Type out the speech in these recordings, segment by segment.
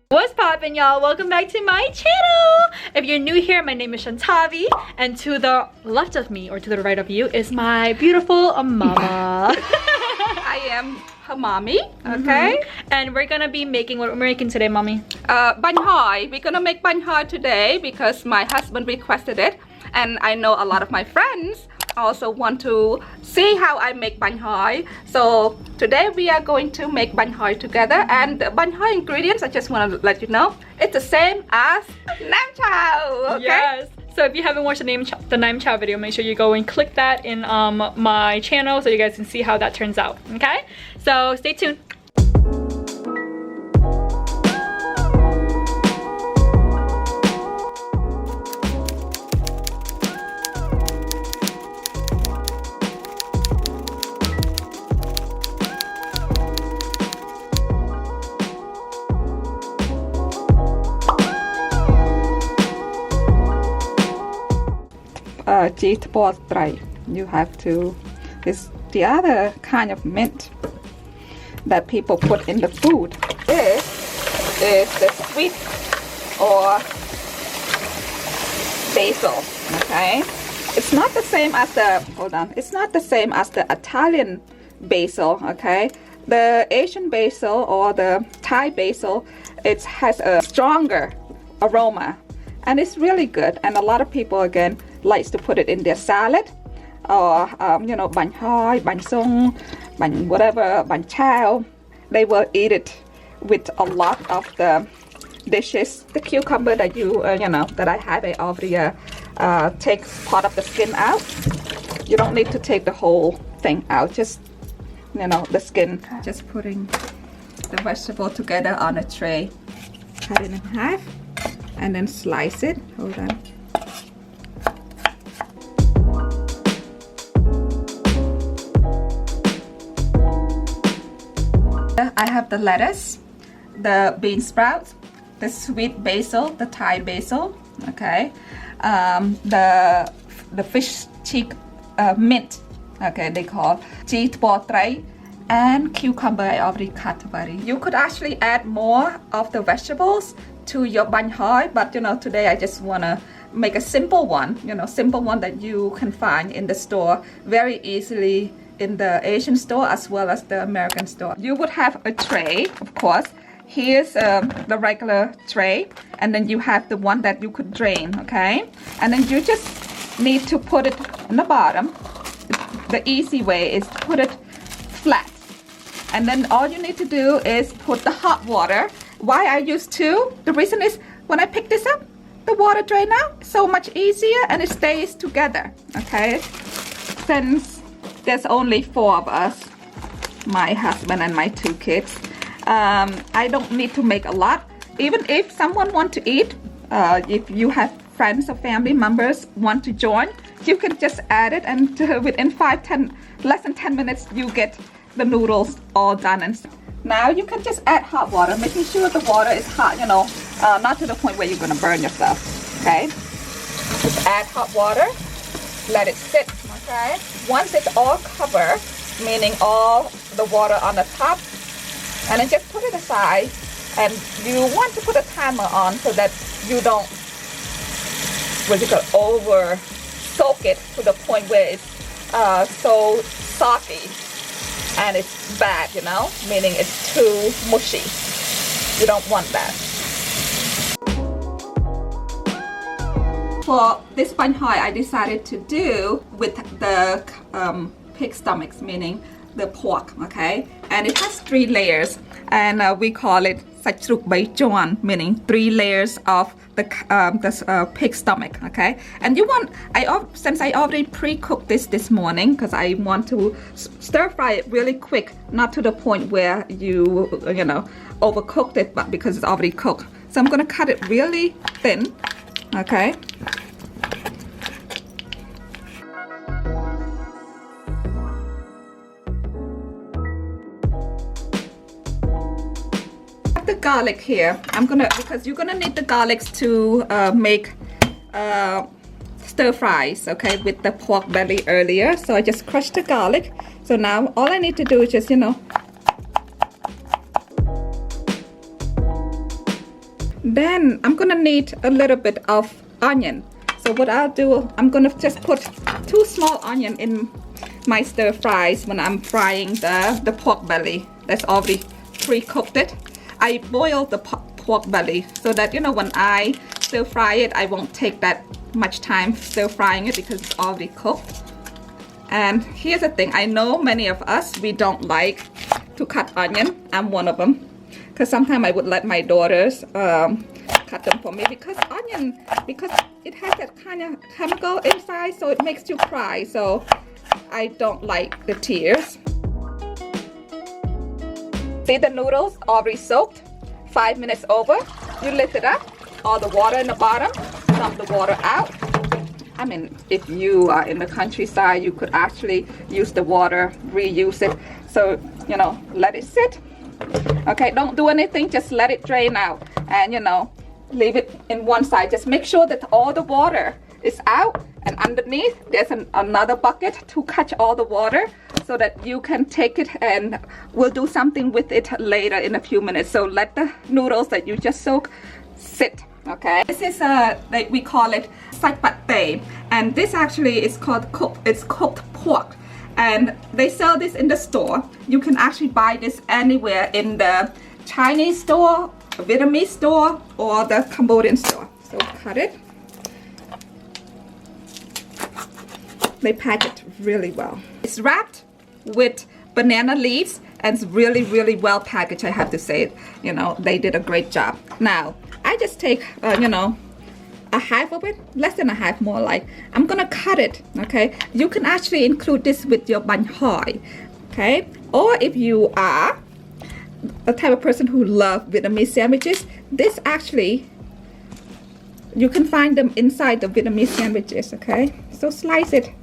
What's poppin', y'all? Welcome back to my channel. If you're new here, my name is Chanthavy, and to the left of me or to the right of you is my beautiful mama. I am her mommy, okay? And we're gonna be making, what we're making today, mommy? Banh Hoi. We're gonna make Banh Hoi today because my husband requested it, and I know a lot of my friends also want to see how I make Banh Hoi. So today we are going to make Banh Hoi together, and the Banh Hoi ingredients, I just want to let you know, it's the same as Nam Chow, okay? Yes. So if you haven't watched the Nime chow video, make sure you go and click that in my channel so you guys can see how that turns out, okay? So stay tuned. You have to, it's the other kind of mint that people put in the food. This is the sweet or basil, okay? It's not the same as the, hold on, it's not the same as the Italian basil, okay? The Asian basil or the Thai basil, it has a stronger aroma and it's really good, and a lot of people again likes to put it in their salad or you know, Banh Hoi, Banh Sung, Banh whatever, Banh Chow. They will eat it with a lot of the dishes. The cucumber that you you know, that I have, I already take part of the skin out. You don't need to take the whole thing out, just, you know, the skin. Just putting the vegetable together on a tray, cut it in half and then slice it. Hold on. I have the lettuce, the bean sprouts, the sweet basil, the Thai basil, okay, the fish cheek mint, okay, they call cheet bò tray, and cucumber I already cut already. You could actually add more of the vegetables to your Banh Hoi, but you know, today I just want to make a simple one, you know, simple one that you can find in the store very easily, in the Asian store as well as the American store. You would have a tray, of course. Here's the regular tray, and then you have the one that you could drain, okay? And then you just need to put it in the bottom. The easy way is put it flat. And then all you need to do is put the hot water. Why I use two? The reason is when I pick this up, the water drain out so much easier and it stays together, okay? Since there's only 4 of us, my husband and my 2 kids, I don't need to make a lot. Even if someone want to eat, if you have friends or family members want to join, you can just add it, and within less than 10 minutes you get the noodles all done. And now you can just add hot water, making sure the water is hot, you know, not to the point where you're gonna burn yourself, okay? Just add hot water, let it sit, okay? Once it's all covered, meaning all the water on the top, and then just put it aside, and you want to put a timer on so that you don't, what you call, over soak it to the point where it's so soggy and it's bad, you know, meaning it's too mushy. You don't want that. For this Banh Hoi, I decided to do with the pig stomachs, meaning the pork, okay? And it has 3 layers, and we call it Sachruk Bai Chuan, meaning 3 layers of the pig stomach, okay? And you want, since I already pre-cooked this morning, because I want to stir fry it really quick, not to the point where you know, overcooked it, but because it's already cooked. So I'm gonna cut it really thin, okay? The garlic here, because you're gonna need the garlics to make stir fries, okay, with the pork belly earlier. So I just crushed the garlic. So now all I need to do is just, you know, then I'm gonna need a little bit of onion. So what I'll do, I'm gonna just put 2 small onion in my stir fries when I'm frying the pork belly that's already pre-cooked it. I boiled the pork belly so that, you know, when I stir fry it, I won't take that much time stir frying it because it's already cooked. And here's the thing, I know many of us, we don't like to cut onion. I'm one of them, because sometimes I would let my daughters cut them for me, because it has that kind of chemical inside, so it makes you cry. So I don't like the tears. See the noodles already soaked, 5 minutes over. You lift it up, all the water in the bottom, dump the water out. I mean, if you are in the countryside, you could actually use the water, reuse it. So, you know, let it sit. Okay, don't do anything, just let it drain out. And, you know, leave it in one side. Just make sure that all the water is out. And underneath, there's another bucket to catch all the water so that you can take it, and we'll do something with it later in a few minutes. So let the noodles that you just soak sit. Okay, this is we call it sat pate, and this actually is called cooked pork, and they sell this in the store. You can actually buy this anywhere in the Chinese store, Vietnamese store, or the Cambodian store. So cut it. They pack it really well. It's wrapped with banana leaves and it's really, really well packaged, I have to say. You know, they did a great job. Now, I just take, you know, a half of it, less than a half, more like. I'm gonna cut it, okay? You can actually include this with your Banh Hoi, okay? Or if you are the type of person who loves Vietnamese sandwiches, this actually, you can find them inside the Vietnamese sandwiches, okay? So slice it.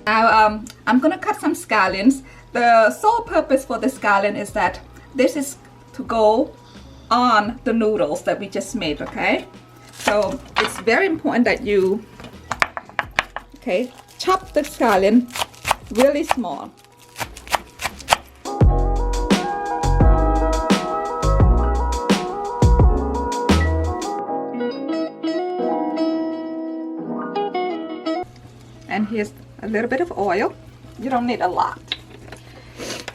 Now, I'm gonna cut some scallions. The sole purpose for the scallion is that this is to go on the noodles that we just made, okay? So it's very important that you, okay, chop the scallion really small. And here's a little bit of oil. You don't need a lot.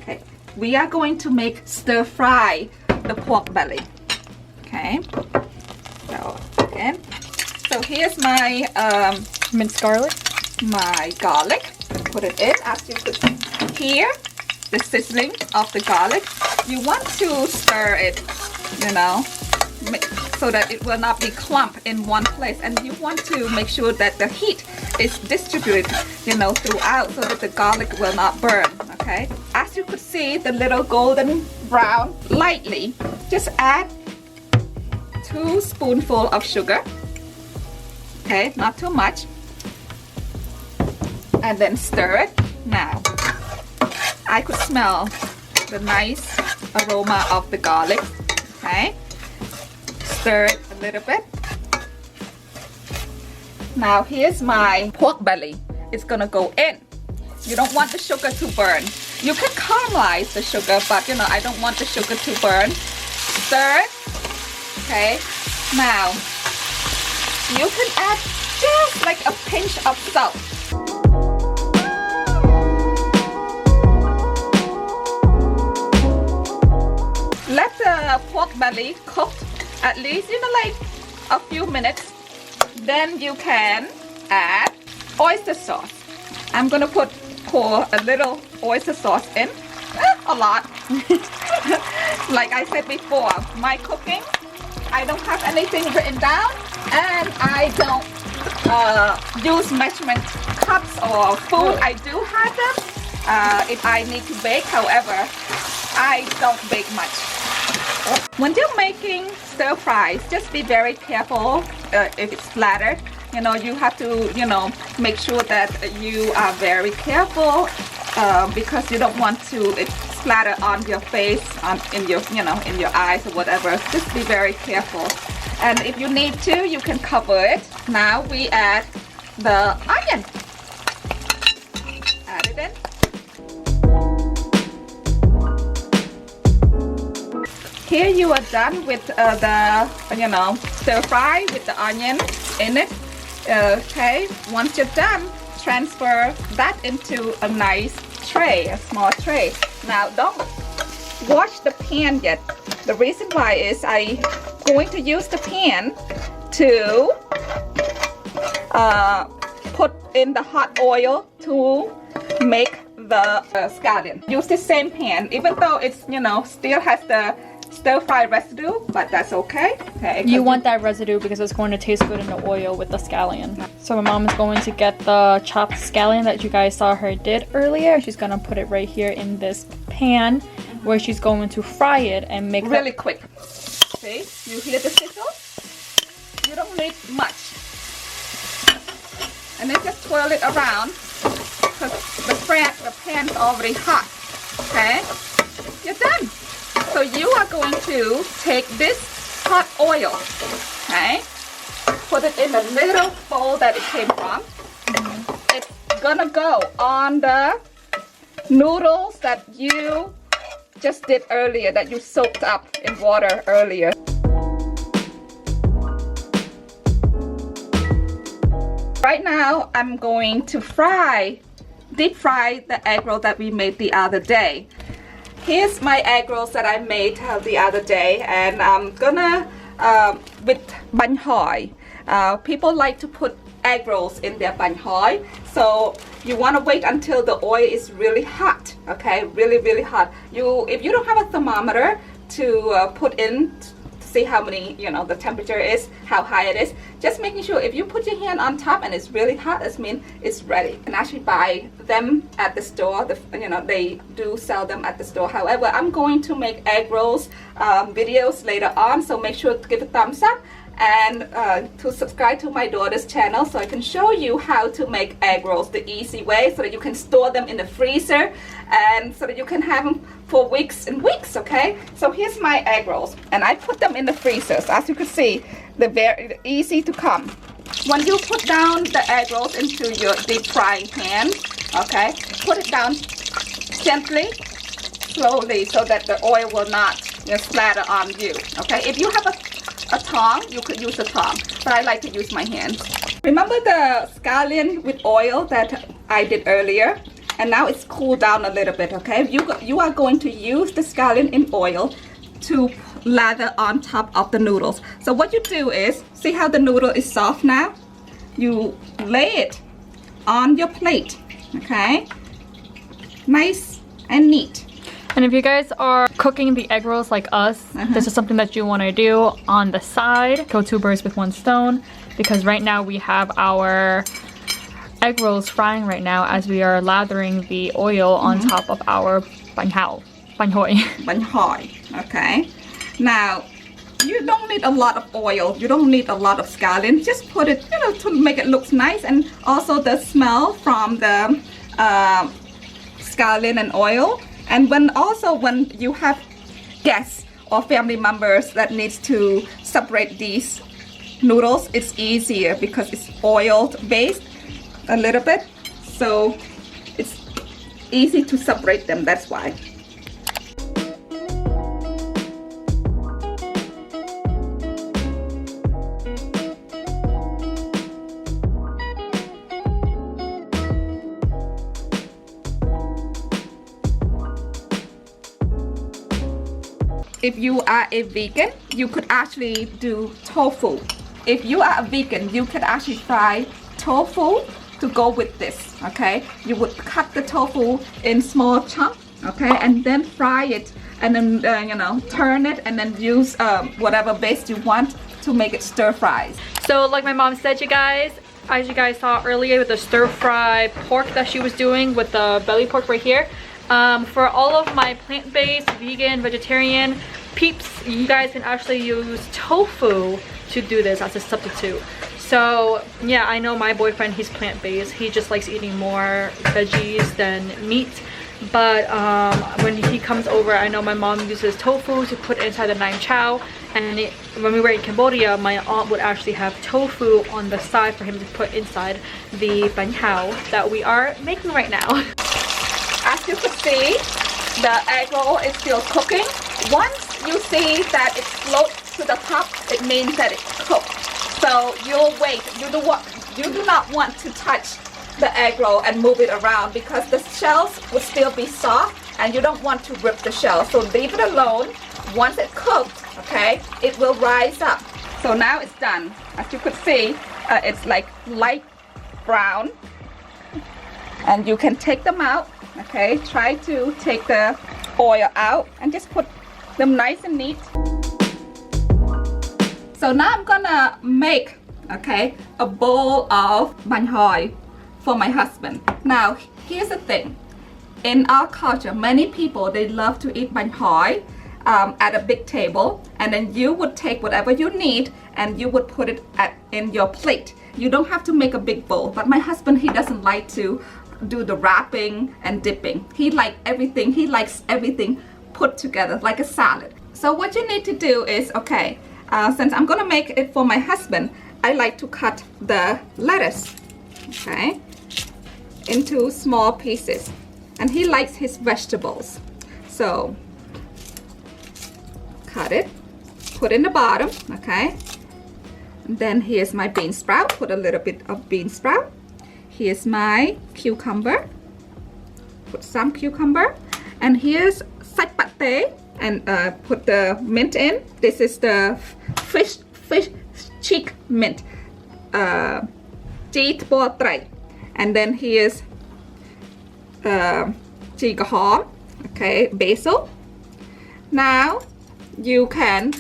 Okay, we are going to make stir fry the pork belly. Okay, so again, so here's my minced garlic. My garlic. Put it in. As you could hear the sizzling of the garlic, you want to stir it, you know, so that it will not be clumped in one place, and you want to make sure that the heat is distributed, you know, throughout, so that the garlic will not burn. Okay, as you could see, the little golden brown lightly. Just add 2 spoonfuls of sugar. Okay, not too much, and then stir it. Now I could smell the nice aroma of the garlic. Okay, stir it a little bit. Now here's my pork belly. It's gonna go in. You don't want the sugar to burn. You can caramelize the sugar, but you know, I don't want the sugar to burn. Stir it. Okay. Now you can add just like a pinch of salt. Let the pork belly cook at least, you know, like a few minutes. Then you can add oyster sauce. I'm gonna pour a little oyster sauce in, a lot. Like I said before, my cooking, I don't have anything written down, and I don't use measurement cups or food. I do have them if I need to bake. However, I don't bake much. When you're making stir fries, just be very careful if it's splattered. You know, you have to, you know, make sure that you are very careful because you don't want to splatter on your face, in your, in your eyes or whatever. Just be very careful. And if you need to, you can cover it. Now we add the onion. Add it in. Here you are done with the, stir fry with the onion in it. Okay, once you're done, transfer that into a nice tray, a small tray. Now don't wash the pan yet. The reason why is I'm going to use the pan to put in the hot oil to make the scallion. Use the same pan, even though it's, still has the stir-fry residue, but that's okay. Okay. You want that residue because it's going to taste good in the oil with the scallion. So my mom is going to get the chopped scallion that you guys saw her did earlier. She's gonna put it right here in this pan where she's going to fry it and make really quick. See, you hear the sizzle? You don't need much. And then just twirl it around because the pan's already hot. Okay, you're done. So you are going to take this hot oil, okay, put it in the little bowl that it came from. It's gonna go on the noodles that you just did earlier, that you soaked up in water earlier. Right now, I'm going to deep fry the egg roll that we made the other day. Here's my egg rolls that I made the other day, and I'm gonna with Banh Hoi. People like to put egg rolls in their Banh Hoi, so you want to wait until the oil is really hot. Okay, really hot. If you don't have a thermometer to put in to see how many, the temperature is, how high it is, just making sure if you put your hand on top and it's really hot, it means it's ready. You can actually buy them at the store. They do sell them at the store. However, I'm going to make egg rolls videos later on, so make sure to give a thumbs up and to subscribe to my daughter's channel so I can show you how to make egg rolls the easy way, so that you can store them in the freezer and so that you can have them for weeks and weeks. Okay, so here's my egg rolls, and I put them in the freezer. So as you can see, they're very easy to come. When you put down the egg rolls into your deep frying pan, okay, put it down gently, slowly, so that the oil will not splatter on you. Okay, if you have a tong, you could use a tong, but I like to use my hands. Remember the scallion with oil that I did earlier? And now it's cooled down a little bit. Okay, you are going to use the scallion in oil to lather on top of the noodles. So what you do is, see how the noodle is soft now? You lay it on your plate. Okay, nice and neat. And if you guys are cooking the egg rolls like us, this is something that you want to do on the side. Kill two birds with one stone, because right now we have our egg rolls frying right now as we are lathering the oil on top of our Banh Hoi. Banh Hoi. Okay. Now, you don't need a lot of oil. You don't need a lot of scallion. Just put it, to make it look nice, and also the smell from the scallion and oil. And when you have guests or family members that needs to separate these noodles, it's easier because it's oil based a little bit, so it's easy to separate them. That's why. If you are a vegan, you could actually do tofu. If you are a vegan, you could actually fry tofu to go with this. Okay, you would cut the tofu in small chunks, okay, and then fry it, and then turn it, and then use whatever base you want to make it stir fries. So like my mom said, you guys, as you guys saw earlier with the stir fry pork that she was doing with the belly pork right here, for all of my plant-based, vegan, vegetarian peeps, you guys can actually use tofu to do this as a substitute. So yeah, I know my boyfriend, he's plant-based. He just likes eating more veggies than meat. but when he comes over, I know my mom uses tofu to put inside the Nime chow, and when we were in Cambodia, my aunt would actually have tofu on the side for him to put inside the Banh Hoi that we are making right now. As you can see, the egg roll is still cooking. Once you see that it floats to the top, it means that it's cooked. So you'll wait. You do not want to touch the egg roll and move it around because the shells will still be soft and you don't want to rip the shell. So leave it alone. Once it's cooked, okay, it will rise up. So now it's done. As you could see, it's like light brown. And you can take them out, okay? Try to take the oil out and just put them nice and neat. So now I'm gonna make, okay, a bowl of Banh Hoi for my husband. Now, here's the thing. In our culture, many people, they love to eat Banh Hoi at a big table, and then you would take whatever you need and you would put it in your plate. You don't have to make a big bowl, but my husband, he doesn't like to do the wrapping and dipping. He likes everything put together like a salad. So what you need to do is, okay, since I'm gonna make it for my husband, I like to cut the lettuce, okay, into small pieces. And he likes his vegetables. So cut it, put in the bottom, okay. And then here's my bean sprout, put a little bit of bean sprout. Here's my cucumber, put some cucumber. And here's sạch pate, and put the mint in. This is the fish cheek mint, cheat bo trai. And then here's chigahom, okay, basil. Now you can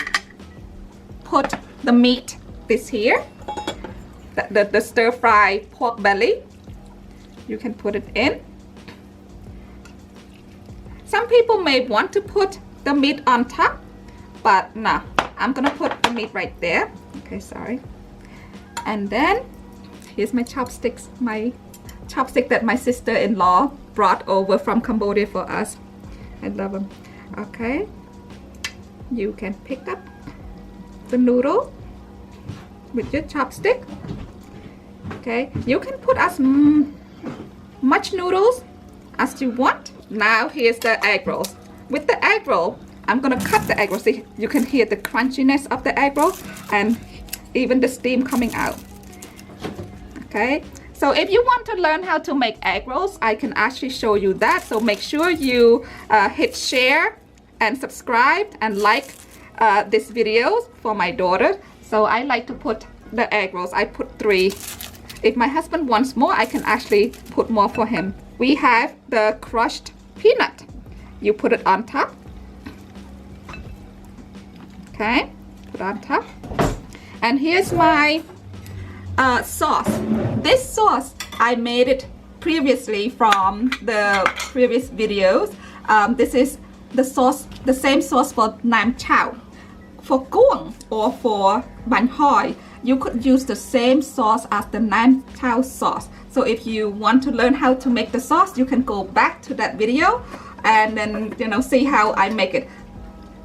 put the meat, this here, the stir-fry pork belly. You can put it in. Some people may want to put the meat on top, but no, I'm gonna put the meat right there. Okay, sorry. And then here's my chopsticks, my chopstick that my sister-in-law brought over from Cambodia for us. I love them. Okay, you can pick up the noodle with your chopstick. Okay, you can put as much noodles as you want. Now here's the egg rolls. With the egg roll, I'm gonna cut the egg roll. See, you can hear the crunchiness of the egg roll and even the steam coming out. Okay, so if you want to learn how to make egg rolls, I can actually show you that. So make sure you hit share and subscribe and like this video for my daughter. So I like to put the egg rolls. I put 3. If my husband wants more, I can actually put more for him. We have the crushed peanut. You put it on top. Okay, put on top. And here's my sauce. This sauce, I made it previously from the previous videos. This is the sauce, the same sauce for Nime chow. For Kuang or for Banh Hoi, you could use the same sauce as the Nime chow sauce. So if you want to learn how to make the sauce, you can go back to that video and then, you know, see how I make it.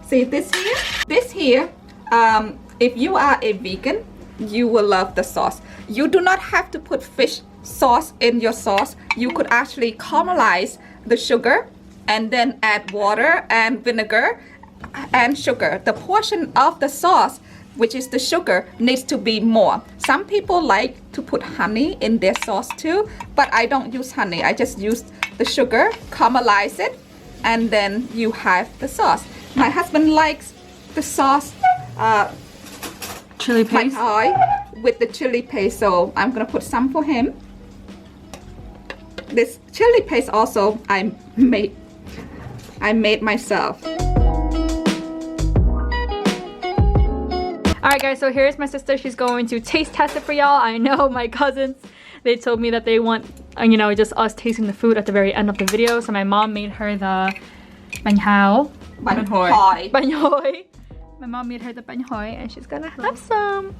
See this here? This here, if you are a vegan, you will love the sauce. You do not have to put fish sauce in your sauce. You could actually caramelize the sugar and then add water and vinegar and sugar. The portion of the sauce, which is the sugar, needs to be more. Some people like to put honey in their sauce too, but I don't use honey. I just use the sugar, caramelize it, and then you have the sauce. My husband likes the sauce chili paste with the chili paste, so I'm gonna put some for him. This chili paste also I made myself. Alright guys, so here's my sister. She's going to taste test it for y'all. I know my cousins, they told me that they want, you know, just us tasting the food at the very end of the video. So my mom made her the Banh Hoi. Banh Hoi. Banh Hoi. My mom made her the Banh Hoi and she's gonna have some.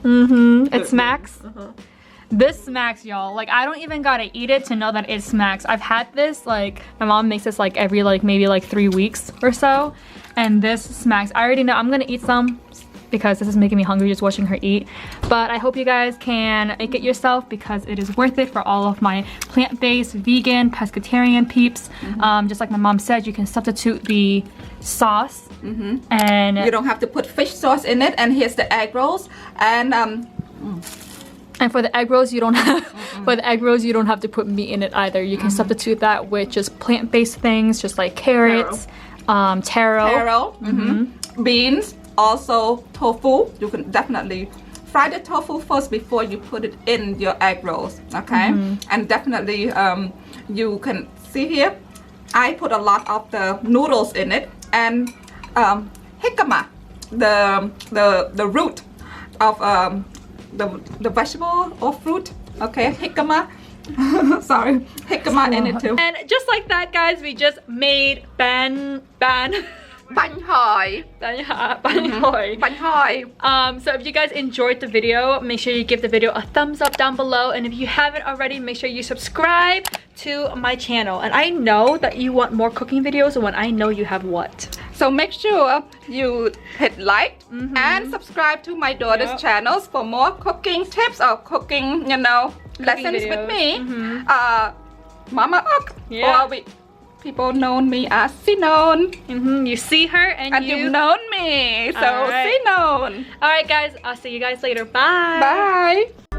It smacks. This smacks, y'all. Like, I don't even gotta eat it to know that it smacks. I've had this, like, my mom makes this like every like maybe like 3 weeks or so, and this smacks. I already know I'm gonna eat some because this is making me hungry just watching her eat. But I hope you guys can make it yourself because it is worth it for all of my plant-based, vegan, pescatarian peeps. Just like my mom said, you can substitute the sauce, and you don't have to put fish sauce in it. And here's the egg rolls, and for the egg rolls, you don't have for the egg rolls you don't have to put meat in it either. You can substitute that with just plant-based things, just like carrots, taro, beans, also tofu. You can definitely fry the tofu first before you put it in your egg rolls, okay? And definitely you can see here I put a lot of the noodles in it, and jicama, the root of the vegetable or fruit, okay? Jicama. Sorry, jicama in it too. And just like that, guys, we just made Banh Hoi. Banh Hoi. So if you guys enjoyed the video, make sure you give the video a thumbs up down below, and if you haven't already, make sure you subscribe to my channel. And I know that you want more cooking videos when I know you have what. So make sure you hit like and subscribe to my daughter's channels for more cooking tips or cooking, you know, lessons videos. with me. Mama Oak, or people know me as Sinon. You see her and you've known me, so Sinon. Alright guys, I'll see you guys later. Bye. Bye.